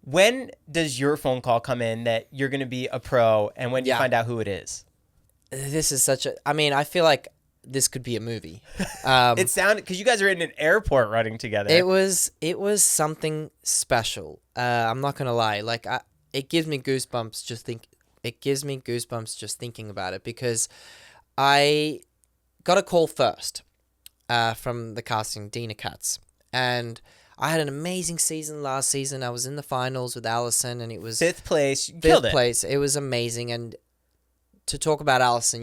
When does your phone call come in that you're going to be a pro, and when do you Yeah. find out who it is? This is I feel like this could be a movie. It sounded, because you guys are in an airport running together. It was something special. I'm not gonna lie. It gives me goosebumps just thinking about it, because I got a call first from the casting, Dina Katz, and I had an amazing season last season. I was in the finals with Allison, and it was Fifth place. You killed fifth it. place. It was amazing. And to talk about Allison,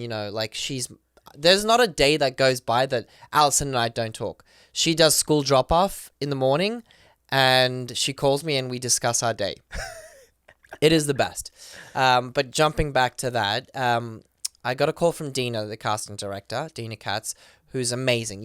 there's not a day that goes by that Allison and I don't talk. She does school drop off in the morning, and she calls me and we discuss our day. It is the best. But jumping back to that, I got a call from Dina, the casting director, Dina Katz, who's amazing.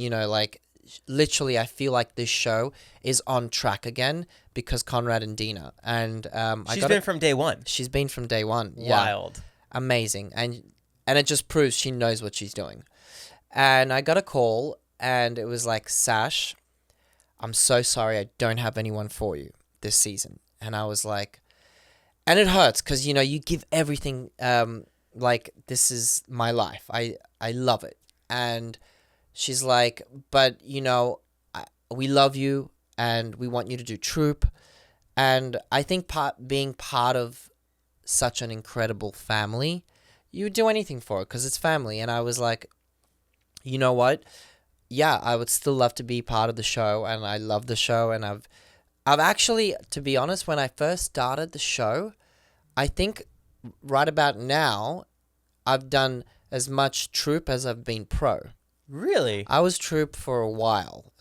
Literally, I feel like this show is on track again because Conrad and Dina. And She's been from day one. She's been from day one. Yeah. Wild. Amazing. And it just proves she knows what she's doing. And I got a call, and it was like, Sash, I'm so sorry, I don't have anyone for you this season. And I was like, and it hurts because, you give everything, this is my life. I love it. And she's like, but, we love you, and we want you to do troupe. And I think being part of such an incredible family, you would do anything for it because it's family. And I was like, you know what? Yeah, I would still love to be part of the show, and I love the show. And I've actually, to be honest, when I first started the show, I think right about now, I've done as much troupe as I've been pro. Really? I was troupe for a while.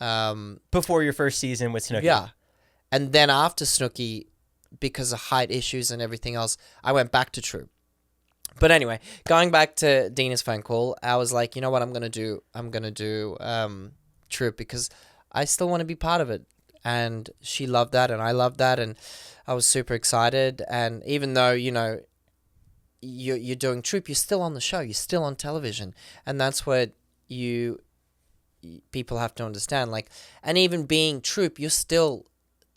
Before your first season with Snooki? Yeah. And then after Snooki, because of height issues and everything else, I went back to troupe. But anyway, going back to Dina's phone call, I was like, you know what I'm going to do troupe because I still want to be part of it. And she loved that, and I loved that, and I was super excited. And even though, you're doing troupe, you're still on the show, you're still on television. And that's what people have to understand. And even being troupe, you're still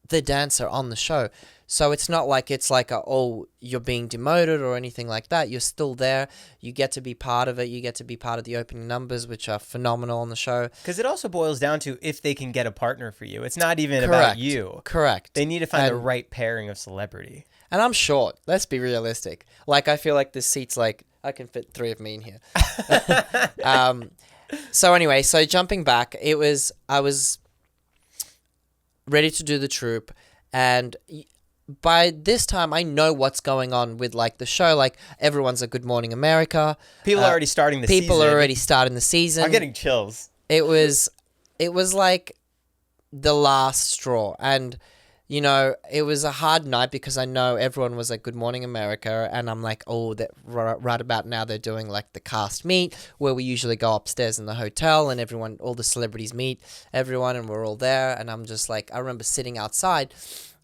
the dancer on the show. So it's not like it's like you're being demoted or anything like that. You're still there. You get to be part of it. You get to be part of the opening numbers, which are phenomenal on the show. Because it also boils down to if they can get a partner for you. It's not even about you. Correct. They need to find the right pairing of celebrity. And I'm short. Let's be realistic. I feel like this seat's I can fit 3 of me in here. So anyway, jumping back, I was ready to do the troupe, and by this time I know what's going on with the show. Everyone's a Good Morning America. People are already starting the season. People are already starting the season. I'm getting chills. It was like the last straw, and it was a hard night because I know everyone was at Good Morning America, and I'm like, that right about now they're doing the cast meet where we usually go upstairs in the hotel and all the celebrities meet everyone, and we're all there. And I'm just I remember sitting outside,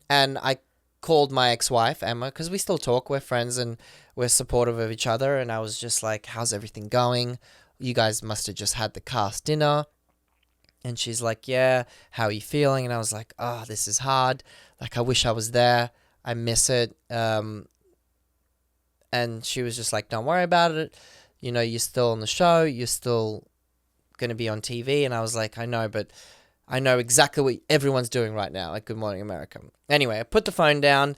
and I called my ex-wife Emma because we still talk, we're friends and we're supportive of each other. And I was just like, how's everything going? You guys must have just had the cast dinner. And she's like, yeah, how are you feeling? And I was like, this is hard. I wish I was there. I miss it. And she was just like, don't worry about it. You're still on the show. You're still going to be on TV. And I was like, I know, but I know exactly what everyone's doing right now at Good Morning America. Anyway, I put the phone down.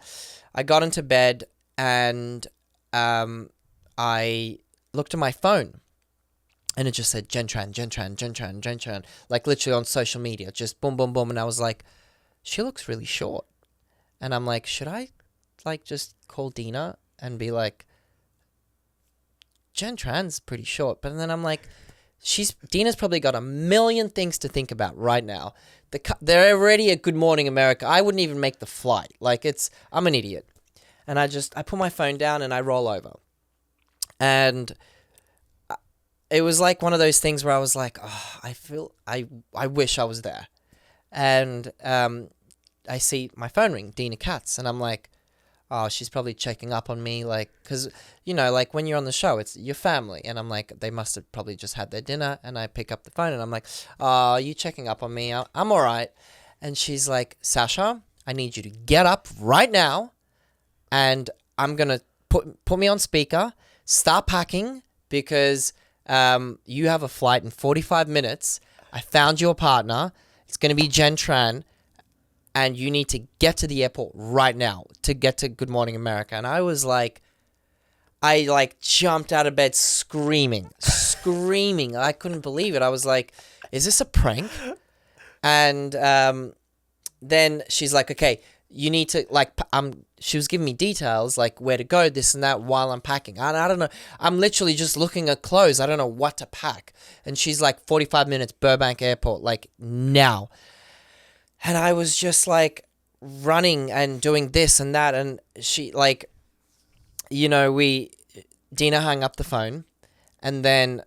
I got into bed, and I looked at my phone. And it just said, Jenn Tran, Jenn Tran, Jenn Tran, Jenn Tran. Literally on social media. Just boom, boom, boom. And I was like, she looks really short. And I'm like, should I, just call Dina and be like, Jenn Tran's pretty short. But then I'm like, Dina's probably got a million things to think about right now. They're already at Good Morning America. I wouldn't even make the flight. I'm an idiot. And I put my phone down and I roll over. And it was one of those things where I was like, I wish I was there. And I see my phone ring, Dina Katz, and I'm like, she's probably checking up on me, because, when you're on the show, it's your family. And I'm like, they must have probably just had their dinner. And I pick up the phone and I'm like, you checking up on me? I'm all right. And she's like, Sasha, I need you to get up right now, and I'm going to put me on speaker, start packing, because you have a flight in 45 minutes. I found your partner. It's going to be Jenn Tran, and you need to get to the airport right now to get to Good Morning America. And I was like, I jumped out of bed screaming. I couldn't believe it. I was like, is this a prank? And then she's like, okay, you need to, she was giving me details, like where to go, this and that, while I'm packing. I don't know. I'm literally just looking at clothes. I don't know what to pack. And she's like, 45 minutes, Burbank Airport, like now. And I was just like running and doing this and that. And she, like, Dina hung up the phone and then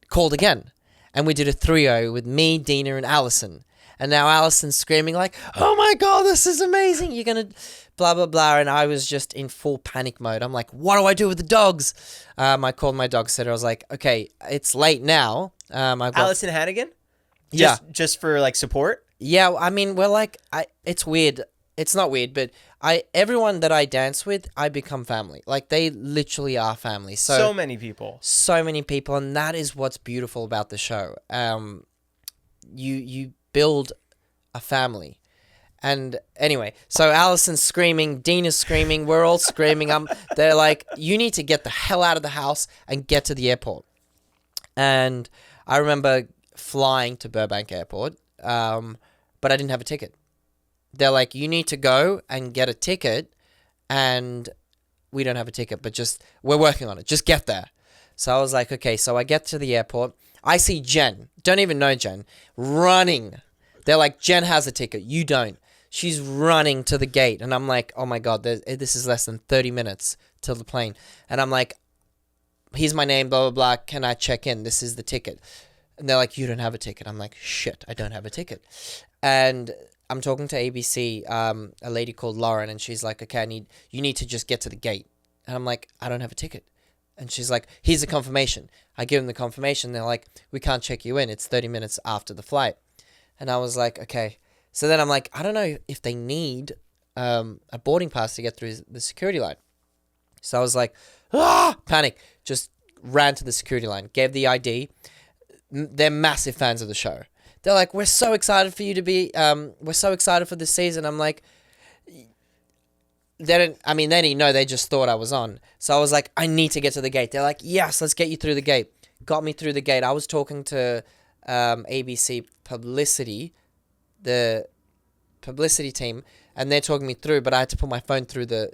called again. And we did a trio with me, Dina, and Allison. And now Allison's screaming like, oh my God, this is amazing. You're going to blah, blah, blah. And I was just in full panic mode. I'm like, what do I do with the dogs? I called my dog sitter. I was like, okay, it's late now. Allison Hannigan? Yeah. Just for like support? Yeah, I mean, we're like, it's weird. It's not weird, but everyone that I dance with, I become family. Like, they literally are family. So many people. So many people, and that is what's beautiful about the show. You build a family. And anyway, so Allison's screaming, Dina's screaming, we're all screaming. They're like, you need to get the hell out of the house and get to the airport. And I remember flying to Burbank Airport, but I didn't have a ticket. They're like, you need to go and get a ticket, and we don't have a ticket, but we're working on it. Just get there. So I was like, okay, so I get to the airport. I see Jenn, don't even know Jenn, running. They're like, Jenn has a ticket, you don't. She's running to the gate, and I'm like, oh my God, this is less than 30 minutes till the plane. And I'm like, here's my name, blah, blah, blah, can I check in? This is the ticket. And they're like, you don't have a ticket. I'm like, shit, I don't have a ticket. And I'm talking to ABC, a lady called Lauren, and she's like, okay, you need to just get to the gate. And I'm like, I don't have a ticket. And she's like, here's the confirmation. I give them the confirmation. They're like, we can't check you in. It's 30 minutes after the flight. And I was like, okay. So then I'm like, I don't know if they need a boarding pass to get through the security line. So I was like, panic. Just ran to the security line, gave the ID. They're massive fans of the show. They're like, we're so excited for you to be, we're so excited for this season. I'm like, they didn't know, they just thought I was on. So I was like, I need to get to the gate. They're like, yes, let's get you through the gate. Got me through the gate. I was talking to ABC Publicity, the publicity team, and they're talking me through, but I had to put my phone through the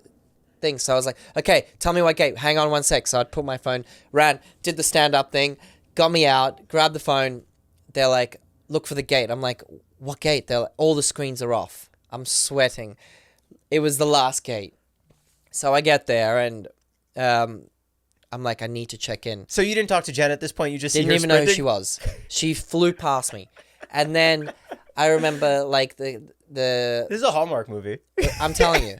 thing. So I was like, okay, tell me what gate. Hang on one sec. So I'd put my phone, ran, did the stand-up thing, got me out, grabbed the phone. They're like, look for the gate. I'm like, what gate? They're like, all the screens are off. I'm sweating. It was the last gate. So I get there, and I'm like, I need to check in. So you didn't talk to Jenn at this point? You just didn't even know who she was. She flew past me. And then I remember, like, the This is a Hallmark movie. I'm telling you.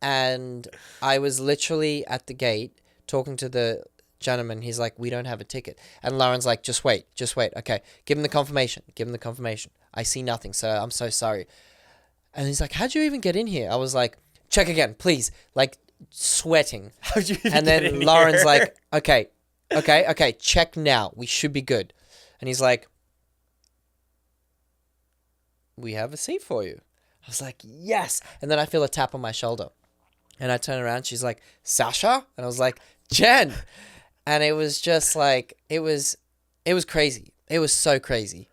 And I was literally at the gate talking to the gentleman. He's like, we don't have a ticket. And Lauren's like, just wait. Okay, give him the confirmation. I see nothing, sir. I'm so sorry. And he's like, how'd you even get in here? I was like, check again, please. Like, sweating. How'd you even and get then in Lauren's here? like, okay, check now. We should be good. And he's like, we have a seat for you. I was like, yes. And then I feel a tap on my shoulder. And I turn around. She's like, Sasha? And I was like, Jenn. And it was just like, it was crazy. It was so crazy.